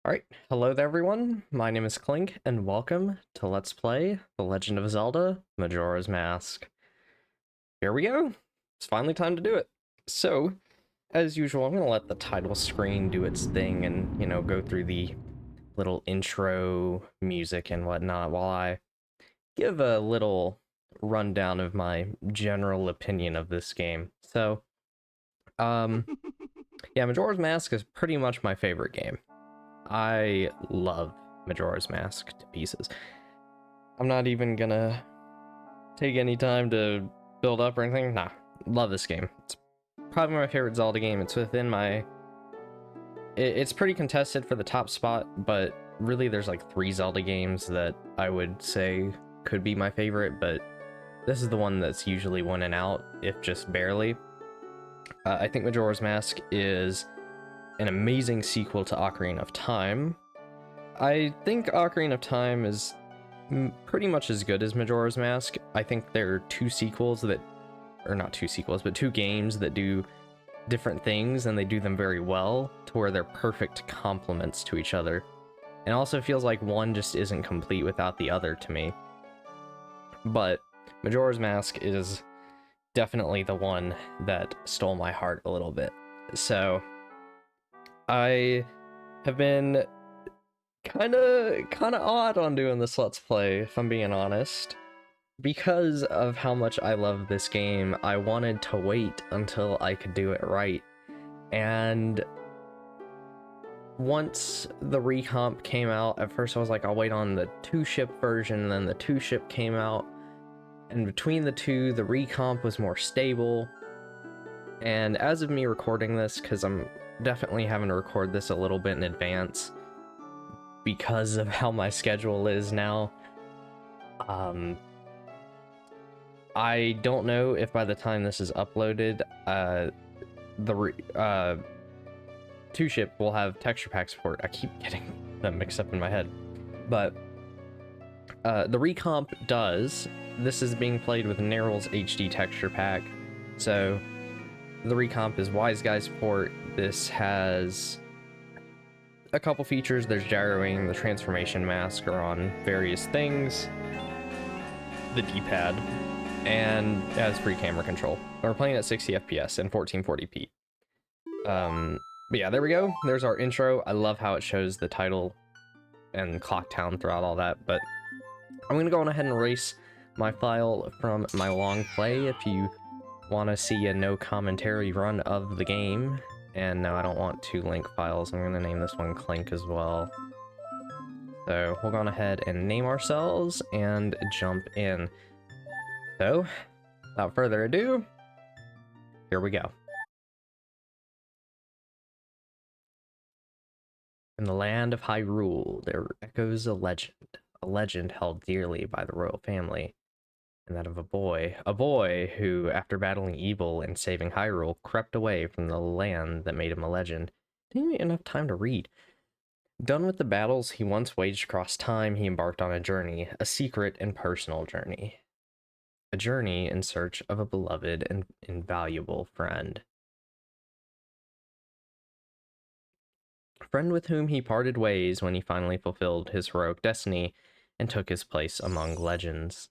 Alright, hello there everyone, my name is Clink, and welcome to Let's Play The Legend of Zelda, Majora's Mask. Here we go! It's finally time to do it. So, as usual, I'm gonna let the title screen do its thing and, go through the little intro music and whatnot while I give a little rundown of my general opinion of this game. So, yeah, Majora's Mask is pretty much my favorite game. I love Majora's Mask to pieces. I'm not even gonna take any time to build up or anything. Nah, love this game. It's probably my favorite Zelda game. It's within my... It's pretty contested for the top spot, but really there's like 3 Zelda games that I would say could be my favorite, but this is the one that's usually winning out, if just barely. I think Majora's Mask is an amazing sequel to Ocarina of Time. I think Ocarina of Time is pretty much as good as Majora's Mask. I think there are 2 sequels that, or not 2 sequels, but 2 games that do different things, and they do them very well to where they're perfect complements to each other. And it also feels like one just isn't complete without the other to me. But Majora's Mask is definitely the one that stole my heart a little bit. So I have been kind of odd on doing this Let's Play, if I'm being honest. Because of how much I love this game, I wanted to wait until I could do it right. And once the recomp came out, at first I was like, I'll wait on the 2-ship version, and then the 2-ship came out. And between the two, the recomp was more stable. And as of me recording this, because I'm definitely having to record this a little bit in advance because of how my schedule is now, I don't know if by the time this is uploaded, the 2-ship will have texture pack support. I keep getting them mixed up in my head, but the recomp does. This is being played with Nerrel's HD texture pack, so the recomp is Wiseguy support. This has a couple features. There's gyroing, the transformation mask are on various things, the D-pad, and it has free camera control. We're playing at 60 FPS and 1440p. But yeah, there we go. There's our intro. I love how it shows the title and clock town throughout all that, but I'm gonna go on ahead and erase my file from my long play if you want to see a no commentary run of the game. And no, I don't want 2 link files. I'm gonna name this one Clink as well. So we'll go on ahead and name ourselves and jump in. So, without further ado, here we go. In the land of Hyrule, there echoes a legend held dearly by the royal family, and that of a boy who, after battling evil and saving Hyrule, crept away from the land that made him a legend. Didn't get enough time to read. Done with the battles he once waged across time, he embarked on a journey, a secret and personal journey. A journey in search of a beloved and invaluable friend. A friend with whom he parted ways when he finally fulfilled his heroic destiny and took his place among legends.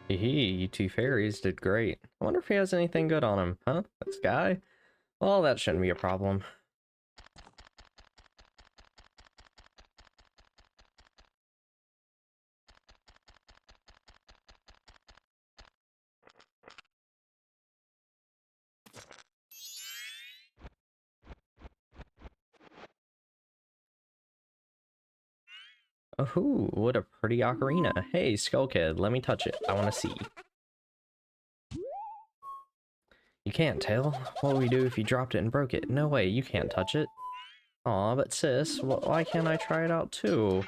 Hee, you two fairies did great. I wonder if he has anything good on him, huh? This guy? Well, that shouldn't be a problem. Oh, what a pretty ocarina. Hey, Skull Kid, let me touch it. I want to see. You can't, Tail. What would we do if you dropped it and broke it? No way, you can't touch it. Aw, but sis, why can't I try it out too?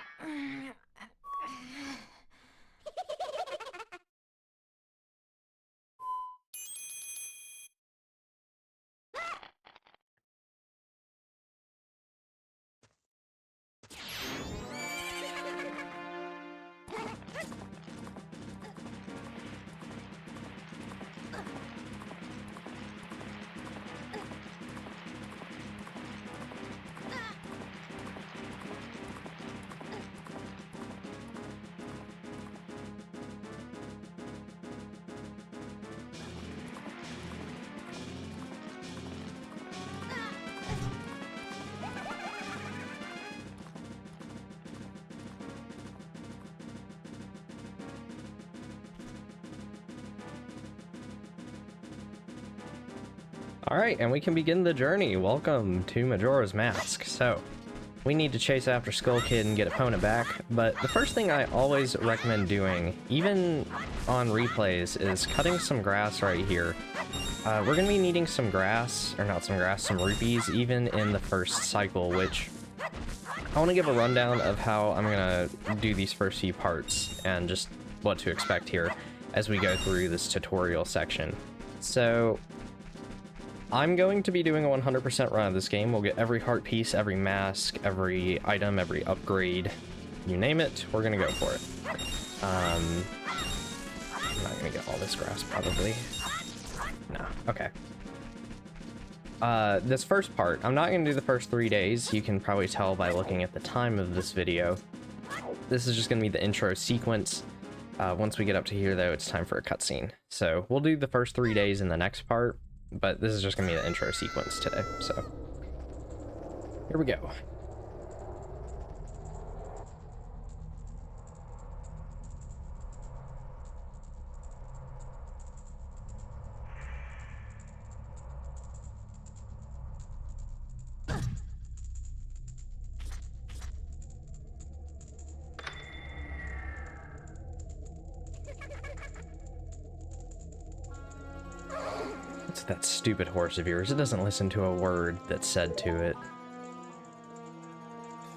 Alright, and we can begin the journey. Welcome to Majora's Mask. So, we need to chase after Skull Kid and get opponent back, but the first thing I always recommend doing, even on replays, is cutting some grass right here. We're going to be needing some grass, or not some grass, some rupees, even in the first cycle, which I want to give a rundown of how I'm going to do these first few parts, and just what to expect here as we go through this tutorial section. So, I'm going to be doing a 100% run of this game. We'll get every heart piece, every mask, every item, every upgrade. You name it, we're gonna go for it. I'm not gonna get all this grass, probably. No, okay. This first part, I'm not gonna do the first 3 days. You can probably tell by looking at the time of this video. This is just gonna be the intro sequence. Once we get up to here, though, it's time for a cutscene. So, we'll do the first 3 days in the next part. But this is just gonna be the intro sequence today, so here we go. What's that stupid horse of yours? It doesn't listen to a word that's said to it.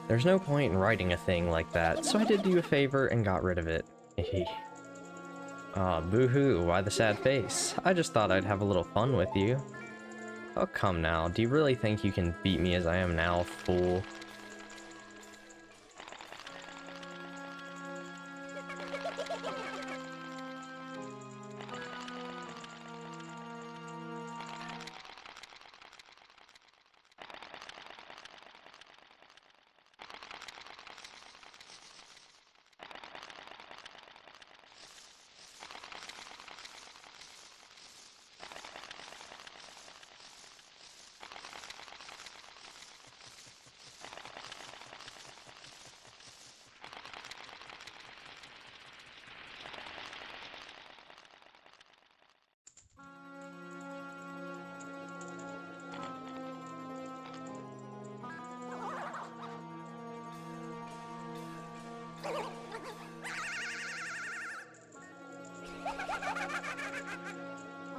There's no point in writing a thing like that, so I did you a favor and got rid of it. Hehe. Aw, boo-hoo, why the sad face? I just thought I'd have a little fun with you. Oh, come now, do you really think you can beat me as I am now, fool?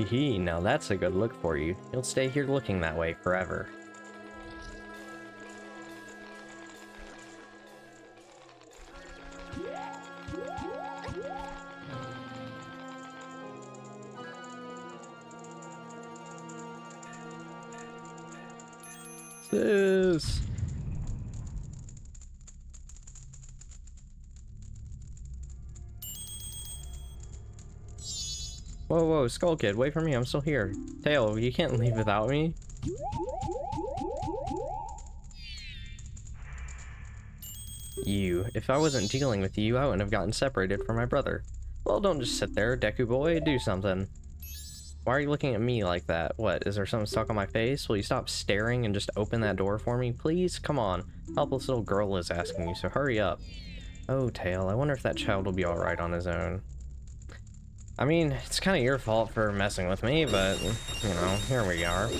Hee, now that's a good look for you. You'll stay here looking that way forever. Sis! Whoa, whoa, Skull Kid, wait for me, I'm still here. Tail, you can't leave without me. You. If I wasn't dealing with you, I wouldn't have gotten separated from my brother. Well, don't just sit there, Deku boy, do something. Why are you looking at me like that? What, is there something stuck on my face? Will you stop staring and just open that door for me, please? Come on. Helpless little girl is asking you, so hurry up. Oh, Tail, I wonder if that child will be alright on his own. I mean, it's kind of your fault for messing with me, but, you know, here we are.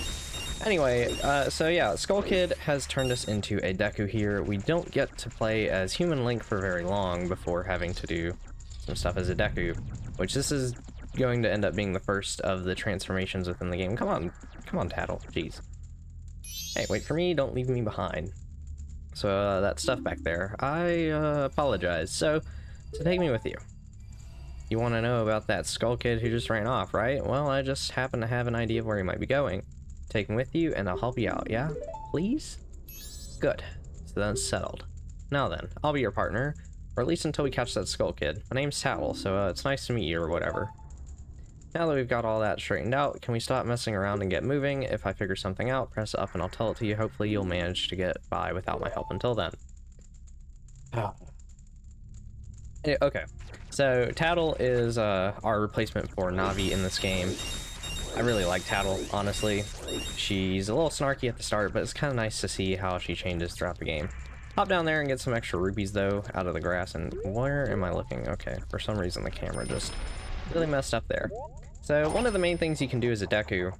Anyway, so yeah, Skull Kid has turned us into a Deku here. We don't get to play as Human Link for very long before having to do some stuff as a Deku, which this is going to end up being the first of the transformations within the game. Come on, Tattle, jeez. Hey, wait for me, don't leave me behind. So, that stuff back there, I apologize. So take me with you. You want to know about that Skull Kid who just ran off, right? Well, I just happen to have an idea of where he might be going. Take him with you, and I'll help you out, yeah? Please? Good. So then it's settled. Now then, I'll be your partner, or at least until we catch that Skull Kid. My name's Tattle, so it's nice to meet you, or whatever. Now that we've got all that straightened out, can we stop messing around and get moving? If I figure something out, press up and I'll tell it to you. Hopefully you'll manage to get by without my help until then. Oh. Okay, so Tattle is our replacement for Navi in this game. I really like Tattle, honestly. She's a little snarky at the start, but it's kind of nice to see how she changes throughout the game. Hop down there and get some extra rupees, though, out of the grass. And where am I looking? Okay, for some reason the camera just really messed up there. So one of the main things you can do as a Deku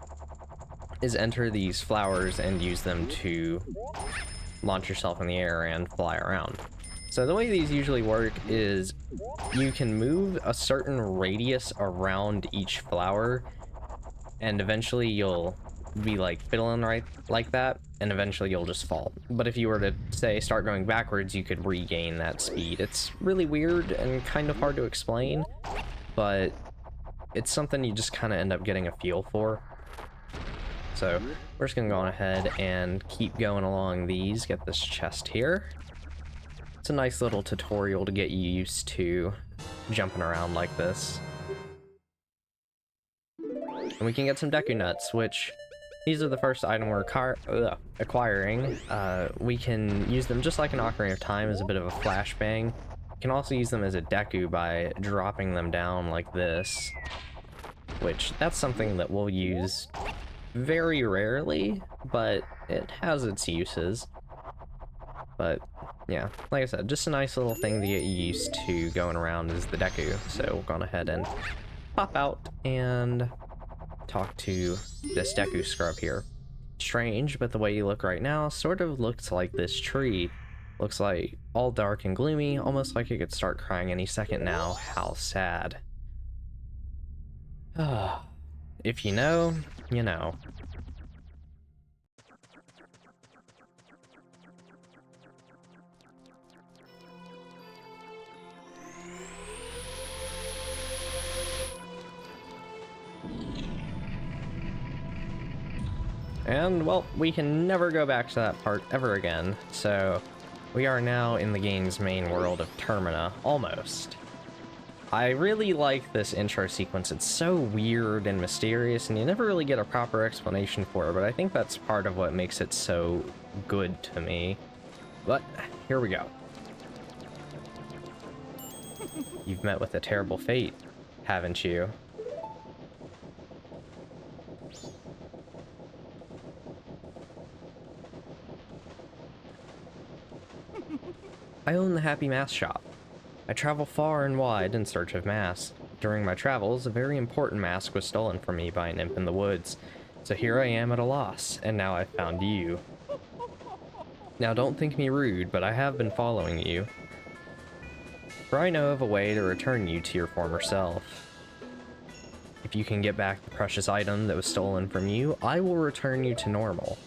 is enter these flowers and use them to launch yourself in the air and fly around. So the way these usually work is you can move a certain radius around each flower, and eventually you'll be like fiddling right like that, and eventually you'll just fall. But if you were to, say, start going backwards, you could regain that speed. It's really weird and kind of hard to explain, but it's something you just kind of end up getting a feel for. So we're just gonna go on ahead and keep going along these, get this chest here. It's a nice little tutorial to get you used to jumping around like this. And we can get some Deku Nuts, which these are the first item we're acquiring. We can use them just like an Ocarina of Time as a bit of a flashbang. You can also use them as a Deku by dropping them down like this, which that's something that we'll use very rarely, but it has its uses. But yeah, like I said, just a nice little thing to get you used to going around as the Deku. So we'll go on ahead and pop out and talk to this Deku scrub here. Strange, but the way you look right now sort of looks like this tree. Looks like all dark and gloomy, almost like it could start crying any second now. How sad. If you know, you know. And, well, we can never go back to that part ever again, so we are now in the game's main world of Termina, almost. I really like this intro sequence. It's so weird and mysterious, and you never really get a proper explanation for it, but I think that's part of what makes it so good to me. But, here we go. You've met with a terrible fate, haven't you? I own the Happy Mask Shop. I travel far and wide in search of masks. During my travels, a very important mask was stolen from me by an imp in the woods. So here I am at a loss, and now I've found you. Now don't think me rude, but I have been following you. For I know of a way to return you to your former self. If you can get back the precious item that was stolen from you, I will return you to normal.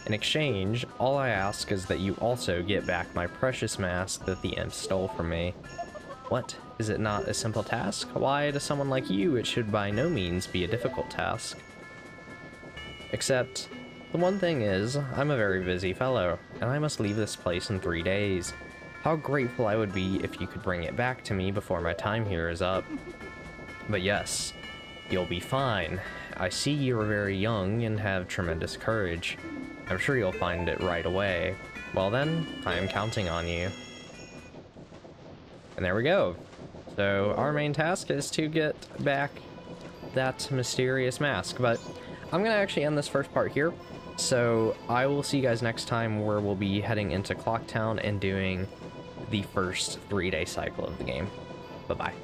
In exchange, all I ask is that you also get back my precious mask that the imp stole from me. What? Is it not a simple task? Why, to someone like you, it should by no means be a difficult task. Except, the one thing is, I'm a very busy fellow, and I must leave this place in 3 days. How grateful I would be if you could bring it back to me before my time here is up. But yes, you'll be fine. I see you are very young and have tremendous courage. I'm sure you'll find it right away. Well then, I am counting on you. And there we go. So our main task is to get back that mysterious mask, but I'm gonna actually end this first part here. So I will see you guys next time, where we'll be heading into Clocktown and doing the first 3-day cycle of the game. Bye-bye.